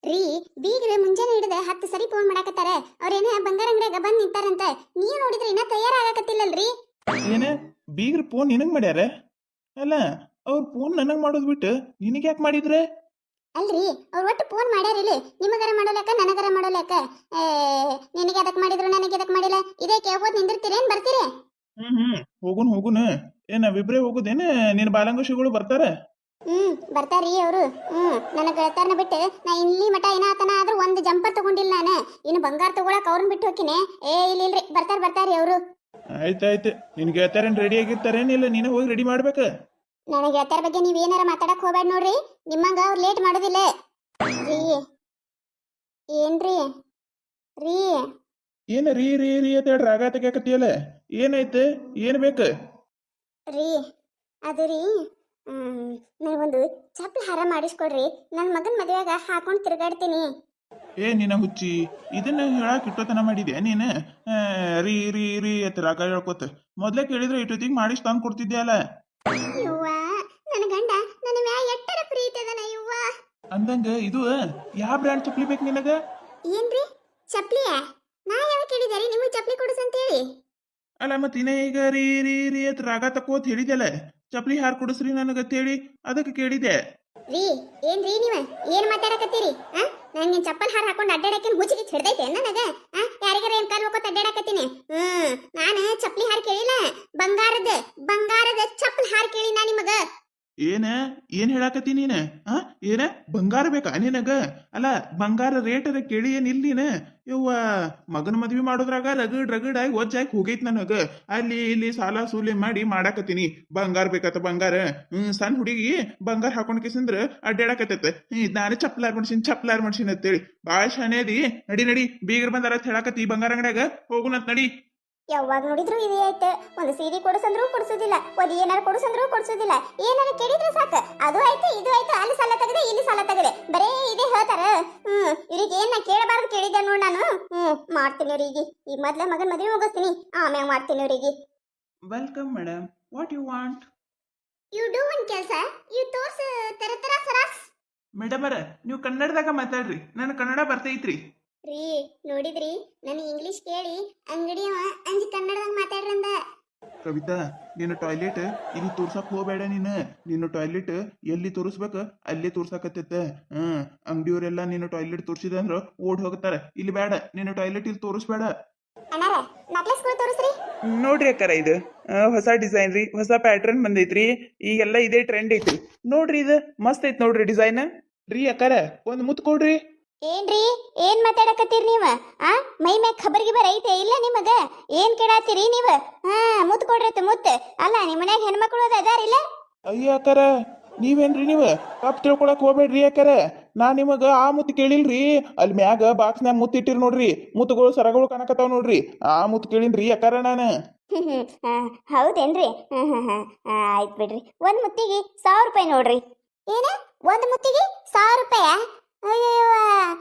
ರೀ ಬೀಗ್ರ ಮುಂಜಾನೆ ಹಿಡಿದ 10 ಸರಿ ಫೋನ್ ಮಾಡಾಕತ್ತಾರ. ಅವ್ರೇನ ಬಂಗಾರ ಅಂಗಡಿಯಾಗ ಬಂದ್ ನಿಂತಾರಂತ. ನೀವ್ ನೋಡಿದ್ರೆ ಇನ್ನ ತಯಾರಾಗಕತ್ತಿಲ್ಲಲ್ರಿ. ಏನ ಬೀಗ್ರ ಫೋನ್ ನಿನಗ್ ಮಾಡ್ಯಾರ? ಅಲ್ಲ ಅವ್ರ ಫೋನ್ ನನಗ್ ಮಾಡೋದ್ ಬಿಟ್ಟು ನಿನಗ್ ಯಾಕೆ ಮಾಡಿದ್ರೆ? ಅಲ್ರಿ ಅವ್ರು ಒಟ್ಟು ಫೋನ್ ಮಾಡ್ಯಾರಿಲ್ಲ, ನಿಮಗರ ಮಾಡೋಲೆಕ್ಕ ನನಗರ ಮಾಡೋಲೆಕ್ಕ. ನಿನಗೆ ಅದಕ್ಕೆ ಮಾಡಿದ್ರು ನನಗೆ ಅದಕ್ಕೆ ಮಾಡಿಲ್ಲ, ಇದೇ ಕೇಳ್ಬೋದು ನಿಂದಿರ್ತೀರೇನ್ ಬರ್ತೀರಿ? ಹೋಗುನ್ ಏನ ವಿಬ್ರೆ ಹೋಗುದೇನ? ನಿನ್ನ ಬಾಲಂಗುಶಿಗಳು ಬರ್ತಾರ? ಬರ್ತಾರಿ ಅವರು. ನನಗೆ ಗೆಳತಾರನ ಬಿಟ್ಟು ನಾ ಇಲ್ಲಿ ಮಠ ಏನಾತನ ಆದ್ರೂ ಒಂದು ಜಂಪರ್ ತಗೊಂಡಿಲ್ಲ ನಾನು. ಇನ್ನು ಬಂಗಾರ ತಗೊಳಕ್ ಅವ್ರನ್ನ ಬಿಟ್ಟು ಹೋಗಿನಿ. ಇಲ್ರಿ ಬರ್ತಾರಿ ಅವರು. ಆಯ್ತಾಯ್ತು. ನಿನ್ ಗೆಳತಾರೇನ್ ರೆಡಿ ಆಗಿರ್ತಾರೇನಿಲ್ಲ, ನೀನು ಹೋಗಿ ರೆಡಿ ಮಾಡ್ಬೇಕ. ನನಗೆ ಗೆಳತಾರ ಬಗ್ಗೆ ನೀವ್ ಏನಾರ ಮಾತಾಡಕ್ ಹೋಗ್ಬೇಡ ನೋಡ್ರಿ. ನಿಮ್ಮಂಗ ಅವ್ರು ಲೇಟ್ ಮಾಡೋದಿಲ್ಲ ರೀ. ಏನ್ರಿ ರೀ? ಏನ ರೀ ರೀ ರೀ ಅಂತ ಹೇಳಿ ರಾಗ ತೆಗಿಯಕತ್ತಿಯಲ್ಲ, ಏನಾಯ್ತು? ಏನ್ ಬೇಕು ರೀ? ಅದು ರೀ, ನನಗೊಂದು ಚಪ್ಪಲಿ ಹಾರ ಮಾಡಿಸ್ಕೊಡ್ರಿ. ನನ್ನ ಮಗನ ಮದುವೆಯಾಗ ಹಾಕೊಂಡು ತಿರುಗಾಡ್ತೀನಿ. ನಿನ್ನ ಹುಚ್ಚಿ, ಇದನ್ನ ಹೇಳಕ್ ಇಟ್ಟೋತನ ಮಾಡಿದ್ಯಾ ನೀನು? ರೀ ರೀ ರೀ ಅಂತ ರಾಗ ಹೇಳ್ಕೊತ ಮೊದ್ಲೇ ಕೇಳಿದ್ರೆ ಇಟ್ಟೊತ್ತಿಗೆ ಮಾಡಿಸ್ ತಂದು ಕೊಡ್ತಿದ್ಯಲ್ಲ. ಯವ್ವ, ನನ್ನ ಗಂಡ ನನ್ನ ಮ್ಯಾ ಎಟ್ಟರ ಪ್ರೀತಿ ಅದನ ಯವ್ವ. ಅಂದಂಗ ಇದು ಯಾವ ಬ್ರ್ಯಾಂಡ್ ಚಪ್ಪಲಿ ಬೇಕು ನಿನಗ? ಏನ್ರಿ ಚಪ್ಲಿಯ? ನಾ ಯಾವ ಕೇಳಿದಾರಿ ನಿಮಗೆ ಚಪ್ಲಿ ಕೊಡಿಸ್ ಅಂತ ಹೇಳಿ? ಅಲ್ಲ ಮತ್ತಿನ ಈಗ ರೀ ರೀ ರೀ ಅಂತ ರಾಗ ತಕೋತ್ ಹೇಳಿದ್ಯಲ್ಲ, ಚಪ್ಪಲಿ ಹಾರ್ ಕೊಡಿಸ್ರಿ ನನಗಂತ ಹೇಳಿ ಅದಕ್ಕೆ ಕೇಳಿದೆ. ರೀ ಏನ್ರಿ ನೀವ ಏನ್ ಮಾತಾಡಕತ್ತೀರಿ? ನಂಗೆ ಚಪ್ಪಲ್ ಹಾರ ಹಾಕೊಂಡು ಅಡ್ಡಾಡಕ್ಕೆ ಮುಚ್ಚಿಗೆ ಹಿಡ್ದೈತೆ ನನಗ? ಯಾರಿಗಾರ ಏನ್ ಕಾಲ್ ಹೋಗೋತ್ ಅಡ್ಡಾಡಕತ್ತೀನಿ. ನಾನು ಚಪ್ಪಲಿ ಹಾರ ಕೇಳಿಲ್ಲ, ಬಂಗಾರದ ಚಪ್ಪಲ್ ಹಾರ ಕೇಳಿ ನಾ ನಿಮಗ. ಏನ್ ಹೇಳಾಕತ್ತಿ ನೀನ? ಏನ ಬಂಗಾರ ಬೇಕಾ ನಿನಗ? ಅಲ್ಲ ಬಂಗಾರ ರೇಟರ ಕೇಳಿ ಏನಿಲ್ಲ ನೀನ? ಯವ್ವ, ಮಗನ ಮದ್ವಿ ಮಾಡೋದ್ರಾಗ ರಗಡ್ ಆಗಿ ಒಜ್ಜಾಗಿ ಹೋಗೈತ್ ನನಗ. ಅಲ್ಲಿ ಇಲ್ಲಿ ಸಾಲ ಸೂಲೆ ಮಾಡಿ ಮಾಡಾಕತ್ತೀನಿ. ಬಂಗಾರ ಬೇಕತ್ತ ಬಂಗಾರ. ಸಣ್ಣ ಹುಡುಗಿ ಬಂಗಾರ ಹಾಕೊಂಡ್ ಕಿಸಂದ್ರ ಅಡ್ಡಾಡಕತ್ತೈತೆ. ನಾನು ಚಪ್ಪಲಾರ್ ಮಾಡ್ಸಿನ ಅಂತೇಳಿ ಬಾಳ ಶಾನೆ ಅದಿ. ನಡಿ ಬೀಗರ್ ಬಂದಾರ ಹೇಳಾಕತ್ತಿ ಬಂಗಾರ ಅಂಗಡ್ಯಾಗ ಹೋಗುನಂತ ನಡಿ. ಯಾವಾಗ ನೋಡಿದ್ರು ಇದೇ ಆಯ್ತು. ಒಂದು ಸೀರೆ ಕೊಡಿಸಂದ್ರು ಕೊಡಿಸೋದಿಲ್ಲ, ಒಂದು ಏನಾರು ಕೊಡಿಸಂದ್ರು ಕೊಡಿಸೋದಿಲ್ಲ. ಏನಾರು ಕೇಳಿದ್ರೆ ಸಾಕು ಅದು ಆಯ್ತು ಇದು ಆಯ್ತು, ಅಲ್ಲಿ ಸಾಲ ತೆಗದೆ ಇಲ್ಲಿ ಸಾಲ ತೆಗದೆ ಬರೇ ಇದೇ ಹೇಳ್ತಾರ. ಇವ್ರಿಗೆ ಏನ್ ನಾ ಕೇಳಬಾರ್ದು ಕೇಳಿದ್ದೆ ನೋಡ್ ನಾನು. ಮಾಡ್ತೀನಿ ಅವ್ರಿಗೆ ಈಗ ಮೊದ್ಲ ಮಗನ ಮದುವೆ ಮುಗಿಸ್ತೀನಿ, ಆಮ್ಯಾಗ ಮಾಡ್ತೀನಿ ಅವ್ರಿಗೆ. Welcome madam, what you want? You do ಒಂದ್ ಕೆಲಸ, ಯು ತೋರ್ಸ್ ತರ ಸರಾಸ್. ಮೇಡಮ್ ಅರ ನೀವು ಕನ್ನಡದಾಗ ಮಾತಾಡ್ರಿ, ನನ್ನ ಕನ್ನಡ ಬರ್ತೈತ್ರಿ. ರೀ ನೋಡಿದ್ರಿ, ನಾನು ಇಂಗ್ಲಿಷ್ ಕೇಳಿ ಅಂಗಡಿಯವ ಅಂಜಿ ಕನ್ನಡದಾಗ ಮಾತಾಡ್ರಂದ. ಕವಿತಾ, ನಿನ್ನ ಟಾಯ್ಲೆಟ್ ಇಲ್ಲಿ ತೋರ್ಸಕ್ ಹೋಗ್ಬೇಡ. ನಿನ್ನ ಟಾಯ್ಲೆಟ್ ಎಲ್ಲಿ ತೋರಿಸ್ಬೇಕ ಅಲ್ಲೇ ತೋರ್ಸಾಕತ್ತೈತ. ಅಂಗಡಿಯವರೆಲ್ಲ ನಿನ್ನ ಟಾಯ್ಲೆಟ್ ತೋರಿಸಿದ ಅಂದ್ರ ಓಡ್ ಹೋಗ್ತಾರ. ಇಲ್ಲಿ ಬೇಡ, ನಿನ್ನ ಟಾಯ್ಲೆಟ್ ಇಲ್ಲಿ ತೋರಿಸ್ಬೇಡ. ಅಣ್ಣಾರ ನಕ್ಲೆಸ್ಗಳು ತೋರಿಸ್ರಿ. ನೋಡ್ರಿ ಅಕ್ಕಾರ, ಇದು ಹೊಸ ಡಿಸೈನ್ ರೀ, ಹೊಸ ಪ್ಯಾಟರ್ನ್ ಬಂದೈತ್ರಿ. ಈಗೆಲ್ಲ ಇದೇ ಟ್ರೆಂಡ್ ಐತ್ರಿ. ನೋಡ್ರಿ, ಇದು ಮಸ್ತ್ ಐತ್ ನೋಡ್ರಿ ಡಿಸೈನ್. ರೀ ಅಕ್ಕಾರ, ಒಂದ್ ಮುತ್ ಕೊಡ್ರಿ. ಏನ್ರಿ ಏನ್ ಮಾತಾಡಕತ್ತೀರಿ ನೀವ? ಮೈ ಮ್ಯಾಗ ಖಬರ್ಗಿ ಐತೆ ಇಲ್ಲ ನಿಮಗ? ಏನ್ ಕೇಳಾತೀರಿ ನೀವ? ಮುತ್ ಕೊಡ್ರತ್ ಮುತ್. ಅಲ್ಲ ನಿಮ್ಮ ಮನ್ಯಾಗ ಹೆಣ್ಮಕ್ಳು ಅದಾರಿಲ್ಲ? ಅಯ್ಯ ಅಕ್ಕಾರ, ನೀವೇನ್ರಿ ನೀವು ತಪ್ಪು ತಿಳ್ಕೊಳಕ್ ಹೋಗ್ಬೇಡ್ರಿ ಅಕ್ಕಾರ. ನಾ ನಿಮಗ ಆ ಮುತ್ತು ಕೇಳಿಲ್ರಿ. ಅಲ್ಲಿ ಮ್ಯಾಗ ಬಾಕ್ಸ್ನ್ಯಾಗ ಮುತ್ತು ಇಟ್ಟಿರಿ ನೋಡ್ರಿ, ಮುತ್ತುಗಳು ಸರಗಳು ಕಾಣಕತ್ತಾವ ನೋಡ್ರಿ, ಆ ಮುತ್ತು ಕೇಳಿನ್ರಿ ಅಕ್ಕಾರ ನಾನು. ಹೌದೇನ್ರಿ? ಆಯ್ತು ಬಿಡ್ರಿ. ಒಂದ್ ಮುತ್ತಿಗೆ 1000 ರೂಪಾಯಿ ನೋಡ್ರಿ. ಏನ ಒಂದ್ ಮುತ್ತಿಗೆ 1000 ರೂಪಾಯ? ಅಯ್ಯವ್ವ,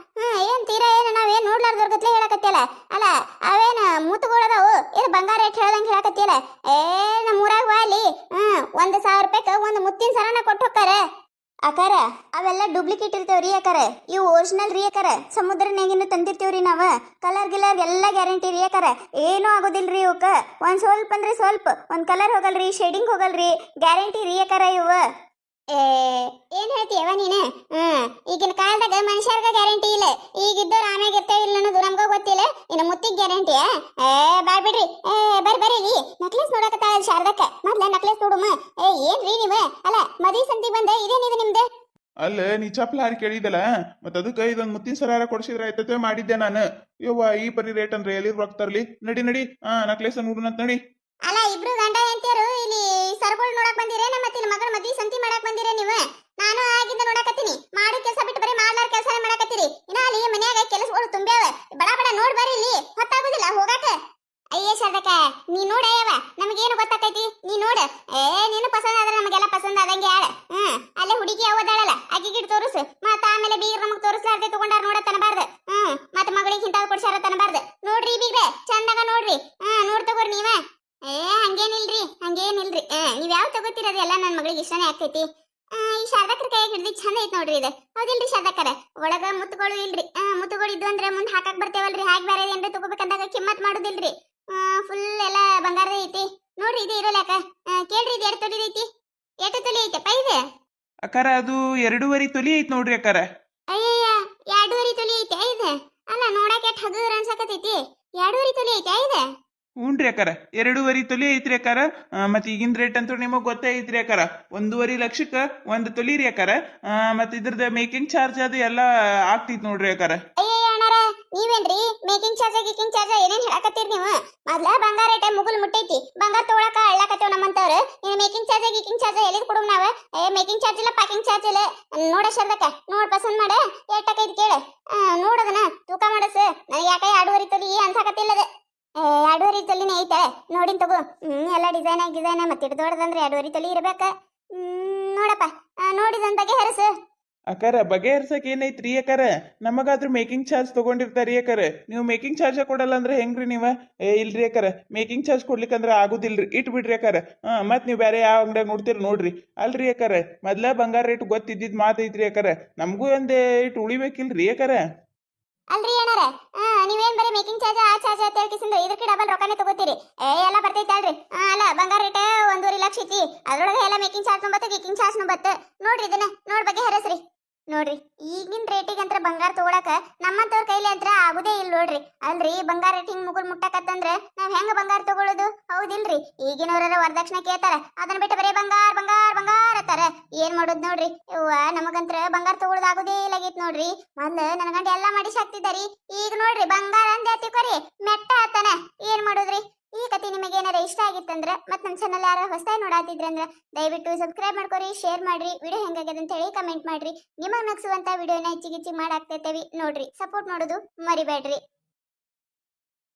ಏನ್ ತೀರಾ ಏನ ನಾವೇನ್ ನೋಡ್ಲಾರ್ದವ್ರ ಗತ್ಲೆ ಹೇಳಕತ್ತಿಯಲ್ಲ. ಅಲ್ಲ ಅವೇನ ಮುತ್ತುಗಳದಾವು, ಇದು ಬಂಗಾರ ರೇಟ್ ಹೇಳ್ದಂಗೆ ಹೇಳಕತ್ತಿಯಲ್ಲ. ನಮ್ಮ ಊರಾಗ ವಾಲಿ 1000 ರೂಪಾಯಿಗೆ ಒಂದು ಮುತ್ತಿನ ಸರನ ಕೊಟ್ಟು ಹೋಗ್ತಾರ. ಅಕಾರ ಅವೆಲ್ಲ ಡೂಪ್ಲಿಕೇಟ್ ಇರ್ತೇವ್ರಿ ಅಕಾರ, ಇವು ಒರಿಜಿನಲ್ ರೀ ಅಕಾರ. ಸಮುದ್ರನಾಗಿನ ತಂದಿರ್ತೇವ್ರಿ ನಾವ. ಕಲರ್ ಗಿಲರ್ ಎಲ್ಲ ಗ್ಯಾರಂಟಿ ರೀ ಅಕಾರ, ಏನೂ ಆಗೋದಿಲ್ರಿ ಇವಕ್ಕ. ಒಂದ್ ಸ್ವಲ್ಪ ಅಂದ್ರೆ ಸ್ವಲ್ಪ ಒಂದ್ ಕಲರ್ ಹೋಗಲ್ರಿ, ಶೇಡಿಂಗ್ ಹೋಗಲ್ರಿ, ಗ್ಯಾರಂಟಿ ರೀ ಅಕಾರ ಇವ. ಏನ್ ಹೇಳ್ತೀಯವ ನೀನು? ಈಗಿನ ಕಾಲದಾಗ ಮನುಷ್ಯರ್ಗ ಗ್ಯಾರಂಟಿ ಇಲ್ಲ, ಈಗಿದ್ದವ್ರು ಆಮ್ಯಾಗ ಇರ್ತೇವೆ ಇಲ್ಲ ಅನ್ನೋದು ನಮ್ಗ ಗೊತ್ತಿಲ್ಲ, ಇನ್ನು ಮುತ್ತಿಗೆ ಗ್ಯಾರಂಟಿಯ? ಬಾಯ್ ಬಿಡ್ರಿ. ಬರ್ರಿ ನಕ್ಲೆಸ್ ನೋಡಕತ್ತಾಳ ಶಾರದಕ್ಕ, ಮೊದ್ಲ ನಕ್ಲೆಸ್ ನೋಡುಮ. ಏನ್ರಿ ನೀವು? ಅಲ್ಲ ಮದ್ವಿ ಸಂತಿ ಬಂದ ಇದೇನಿದೆ ನಿಮ್ದೆ? ಅಲ್ಲ ನೀ ಚಪ್ಪಲ ಹಾರಿ ಕೇಳಿದಲ್ಲ, ಮತ್ತ ಅದಕ್ಕೆ ಇದೊಂದು ಮುತ್ತಿನ ಸರಾರ ಕೊಡ್ಸಿದ್ರ ಆಯ್ತತೆ ಮಾಡಿದ್ದೆ ನಾನು. ಯವ್ವ, ಈ ಪರಿ ರೇಟ್ ಅಂದ್ರೆ ಎಲ್ಲಿ ರೊಕ್ತಾರ್ಲಿ. ನಡಿ ನಕ್ಲೇಸ್ ನೋಡುನಂತ ನಡಿ. ಅಲ್ಲ ಇಬ್ರು ಗಂಡ ಹೆಂಡತಿಯರು ಇಲ್ಲಿ ಸರ್ಗಳು ನೋಡಕ್ ಬಂದಿರೇನ? ಮತ್ತೆ ಮಗಳ ಮದ್ವಿ ಸಂತಿ ಮಾಡಕ್ ಬಂದಿರೇ ನೀವು? ನಾನು ಆಗಿಂದ ನೋಡಕತ್ತೀನಿ, ಮಾಡೋ ಕೆಲಸ ಬಿಟ್ಟು ಬರೀ ಮಾಡ್ಲಾರ ಕೆಲಸನೇ ಮಾಡಕತ್ತೀರಿ. ಇನ್ನ ಅಲ್ಲಿ ಮನ್ಯಾಗ ಕೆಲಸಗಳು ತುಂಬ್ಯಾವ, ಬಡ ನೋಡ್ ಬರ್ರಿ, ಇಲ್ಲಿ ಹೊತ್ತಾಗುದಿಲ್ಲ ಹೋಗಾಕ. ಅಯ್ಯೇ ಶಾರದಕ್ಕ, ನೀ ನೋಡಯ್ಯವ, ನಮಗೇನು ಗೊತ್ತಾಕೈತಿ? ನೀ ನೋಡ. ನೀನು ಪಸಂದ ಆದ್ರೆ ನಮಗೆಲ್ಲ ಪಸಂದ ಆದಂಗೆ ಆಡ. ಅಲ್ಲೇ ಹುಡುಗಿ ಯಾವದಾಳಲ್ಲ ಆಕಿ ಗಿಡ್ ತೋರಿಸು, ಮತ್ತ ಆಮೇಲೆ ಬೀಗ್ರ ನಮಗ್ ತೋರಿಸ್ಲಾರ್ದೆ ತಗೊಂಡಾರ ನೋಡತನಬಾರ್ದು. ಮತ್ತ ಮಗಳಿಗೆ ಇಂತಾವ್ ಕೊಡ್ಸಾರ ತನಬಾರ್ದು. ನೋಡ್ರಿ ಬೀಗ್ರೆ, ಚಂದಾಗ ನೋಡ್ರಿ. ನೋಡ್ ತಗೋರಿ ನೀವ. ಹಂಗೇನಿಲ್ರಿ. ನೀವ್ ಯಾವ ತಗೋತಿರೋದು ಎಲ್ಲ ನನ್ನ ಮಗಳಿಗೆ ಇಷ್ಟನೇ ಆಗ್ತೈತಿ. ಈ ಶಾರದಕ್ಕರ ಕೈಯಾಗ ಹಿಡ್ದಿ ಚಂದ ಐತ್ ನೋಡ್ರಿ ಇದು. ಹೌದಿಲ್ರಿ ಶಾರದಕ್ಕರ? ಒಳಗ ಮುತ್ತುಗಳು ಇಲ್ರಿ ಮುತ್ತುಗಳು ಇದ್ದು ಅಂದ್ರೆ ಮುಂದೆ ಹಾಕಕ್ ಬರ್ತೇವಲ್ರಿ ಹಾಗೆ ಬೇರೆ ಏನ್ರಿ ತಗೋಬೇಕಂದಾಗ ಕಿಮ್ಮತ್ ಮಾಡುದಿಲ್ರಿ ಫುಲ್ ಎಲ್ಲ ಬಂಗಾರದ ಐತಿ ನೋಡ್ರಿ ಇದು ಇರೋಲ್ಯಾಕ ಕೇಳ್ರಿ ಇದು ಎರಡು ತೊಲಿ ಐತಿ ಎಷ್ಟು ತೊಲಿ ಐತಪ್ಪ ಇದು ಅಕ್ಕಾರ ಅದು 2.5 ತೊಲಿ ಐತ್ ನೋಡ್ರಿ ಅಕ್ಕಾರ. ಅಯ್ಯಯ್ಯ 2.5 ತೊಲಿ ಐತೆ ಇದು ಅಲ್ಲ ನೋಡಕ್ಕೆ ಎಷ್ಟು ಹಗುರ ಅನ್ಸಕತೈತಿ 2.5 ತೊಲಿ ಐತೆ ಇದು ಹ್ಞೂನ್ರಿ ಅಕ್ಕಾರ 2.5 ತೊಲಿ ಐತ್ರಿ ಅಕ್ಕಾರ. ಮತ್ತೆ ಈಗಿನ ರೇಟ್ ಅಂತೂ ನಿಮಗೆ ಗೊತ್ತೇ ಐತ್ರಿ ಅಕ್ಕಾರ. 1.5 ಲಕ್ಷಕ್ಕೆ 1 ತೊಲಿ ರೀ ಅಕ್ಕಾರ. ಮತ್ತೆ ಇದ್ರದ್ದು ಮೇಕಿಂಗ್ ಚಾರ್ಜ್ ಅದು ಎಲ್ಲ ಆಗ್ತೈತಿ ನೋಡ್ರಿ ಅಕ್ಕಾರ. ಅಯ್ಯಯ್ಯ ಅಣ್ಣಾರ ನೀವೇನ್ರಿ ಮೇಕಿಂಗ್ ಚಾರ್ಜ್ ಏನೇನ್ ಹೇಳಕತ್ತೀರಿ ನೀವು ಮೊದ್ಲ ಬಂಗಾರ ರೇಟ್ ಮುಗುಲ್ ಮುಟ್ಟೈತಿ ಬಂಗಾರ ತಗೊಳಕ ಅಳ್ಳಕತ್ತೇವ್ ನಮ್ಮಂತವ್ರು ಇನ್ನು ಮೇಕಿಂಗ್ ಚಾರ್ಜ್ ಎಲ್ಲಿದ್ ಕೊಡುಮ್ ನಾವ ಮೇಕಿಂಗ್ ಚಾರ್ಜ್ ಇಲ್ಲ ಪ್ಯಾಕಿಂಗ್ ಚಾರ್ಜ್ ಇಲ್ಲ ನೋಡ ಶರ್ದಕ್ಕ ನೋಡ್ ಪಸಂದ್ ಮಾಡ ಎಷ್ಟಕೈತಿ ಕೇಳ ನೋಡದನ ತೂಕ ಮಾಡಸ ನನಗೆ ಯಾಕೆ 2.5 ತೊಲಿ ಅನ್ಸಾಕತ್ತಿಲ್ಲದ 2.5 ತೊಲಿನೇ ಐತೆ ನೋಡಿನ್ ತಗೋ ಎಲ್ಲ ಡಿಸೈನ್ ಮತ್ತೆ ದೊಡ್ಡದಂದ್ರೆ 2.5 ತೊಲಿ ಇರ್ಬೇಕ ನೋಡಪ್ಪ ನೋಡಿದನ್ ಬಗ್ಗೆ ಹೆರಸು ಅಕ್ಕಾರ ಬಗೆಹರ್ಸಕ್ ಏನೈತ್ರಿ ಅಕ್ಕಾರ ನಮಗಾದ್ರೂ ಮೇಕಿಂಗ್ ಚಾರ್ಜ್ ತಗೊಂಡಿರ್ತಾರಿ ಅಕ್ಕಾರ. ನೀವು ಮೇಕಿಂಗ್ ಚಾರ್ಜ್ ಕೊಡಲ್ಲ ಅಂದ್ರೆ ಹೆಂಗ್ರಿ ನೀವ ಇಲ್ರಿ ಅಕ್ಕಾರ ಮೇಕಿಂಗ್ ಚಾರ್ಜ್ ಕೊಡ್ಲಿಕ್ಕಂದ್ರ ಆಗುದಿಲ್ರಿ ಇಟ್ ಬಿಡ್ರಿ ಅಕ್ಕಾರ. ಮತ್ ನೀವು ಬೇರೆ ಯಾವ ಅಂಗಡಿಯಾಗ ನೋಡ್ತೀರಿ ನೋಡ್ರಿ ಅಲ್ರಿ ಅಕ್ಕಾರ ಮೊದ್ಲ ಬಂಗಾರ ರೇಟ್ ಗೊತ್ತಿದ್ದಿದ್ ಮಾತೈತ್ರಿ ಅಕ್ಕಾರ ನಮಗೂ ಒಂದ್ ಇಟ್ ಉಳಿಬೇಕಿಲ್ರಿ ಅಕ್ಕಾರ. ಅಲ್ರಿ ಏನಾರ ನೀವೇನ್ ಬರೀ ಮೇಕಿಂಗ್ ಚಾರ್ಜ್ ಆ ಚಾರ್ಜ್ ಅಂತ ಹೇಳ್ಕಿಸಿಂದ್ರೆ ಇದಕ್ಕೆ ಡಬಲ್ ರೊಕ್ಕನೇ ತಗೋತೀರಿ ಎಲ್ಲ ಬರ್ತೈತೆ ಅಲ್ರಿ ಅಲ್ಲ ಬಂಗಾರ ರೇಟ್ 1.5 ಲಕ್ಷ ಐತಿ ಅದ್ರೊಳಗೆ ಎಲ್ಲ ಮೇಕಿಂಗ್ ಚಾರ್ಜ್ ಬತ್ತೆ ಗಿಕಿಂಗ್ ಚಾರ್ಜ್ ಬತ್ತೆ ನೋಡ್ರಿ ಇದನ್ನ ನೋಡ್ ಬಗ್ಗೆ ಹೆರಸ್ರಿ ನೋಡ್ರಿ ಈಗಿನ ರೇಟಿಗೆ ಅಂತ ಬಂಗಾರ ತಗೊಳಕ ನಮ್ಮಂತವ್ರ ಕೈಲಿ ಅಂತ ಆಗುದೇ ಇಲ್ಲ ನೋಡ್ರಿ ಅಲ್ರಿ ಬಂಗಾರ ರೇಟ್ ಹಿಂಗ್ ಮುಗುಲ್ ಮುಟ್ಟಕತ್ತಂದ್ರೆ ನಾವ್ ಹೆಂಗ ಬಂಗಾರ ತಗೊಳ್ಳೋದು ಹೌದಿಲ್ರಿ ಈಗಿನವ್ರ ವರದಕ್ಷಿಣೆ ಕೇಳ್ತಾರ ಅದನ್ನ ಬಿಟ್ಟು ಬರೀ ಬಂಗಾರ ಬಂಗಾರ ಬಂಗಾರ ಅತ್ತಾರ ಏನ್ ಮಾಡೋದ್ ನೋಡ್ರಿ ಇವ್ವ ನಮಗಂತ್ರ ಬಂಗಾರ ತಗೊಳ್ಳೋದು ಆಗುದೇ ಇಲ್ಲಾಗಿತ್ ನೋಡ್ರಿ ಮೊದ್ಲು ನನ್ನ ಗಂಡ ಎಲ್ಲಾ ಮಾಡಿ ಸಾಕ್ತಿದ್ದಾರಿ ಈಗ ನೋಡ್ರಿ ಬಂಗಾರ ಅಂದೆ ತಿಳ್ಕೊರಿ ಮೆಟ್ಟ ಆತಾನ ಏನ್ ಮಾಡೋದ್ರಿ ಈ ಕತೆ ನಿಮಗೆ ಏನಾರ ಇಷ್ಟ ಆಗಿತ್ತಂದ್ರೆ ಮತ್ತೆ ನಮ್ಮ ಚಾನಲ್ ಯಾರು ಹೊಸದಾಗಿ ನೋಡಾತಿದ್ರಂದ್ರೆ ದಯವಿಟ್ಟು ಸಬ್ಸ್ಕ್ರೈಬ್ ಮಾಡ್ಕೊರಿ ಶೇರ್ ಮಾಡ್ರಿ ವಿಡಿಯೋ ಹೆಂಗಾಗ್ಯದ ಅಂತ ಹೇಳಿ ಕಮೆಂಟ್ ಮಾಡ್ರಿ ನಿಮಗೆ ನಗಿಸುವಂತ ವಿಡಿಯೋನ ಹೆಚ್ಚಿಗೆ ಮಾಡಾಕ್ತೈತೇವಿ ನೋಡ್ರಿ ಸಪೋರ್ಟ್ ಮಾಡೋದು ಮರಿಬೇಡ್ರಿ.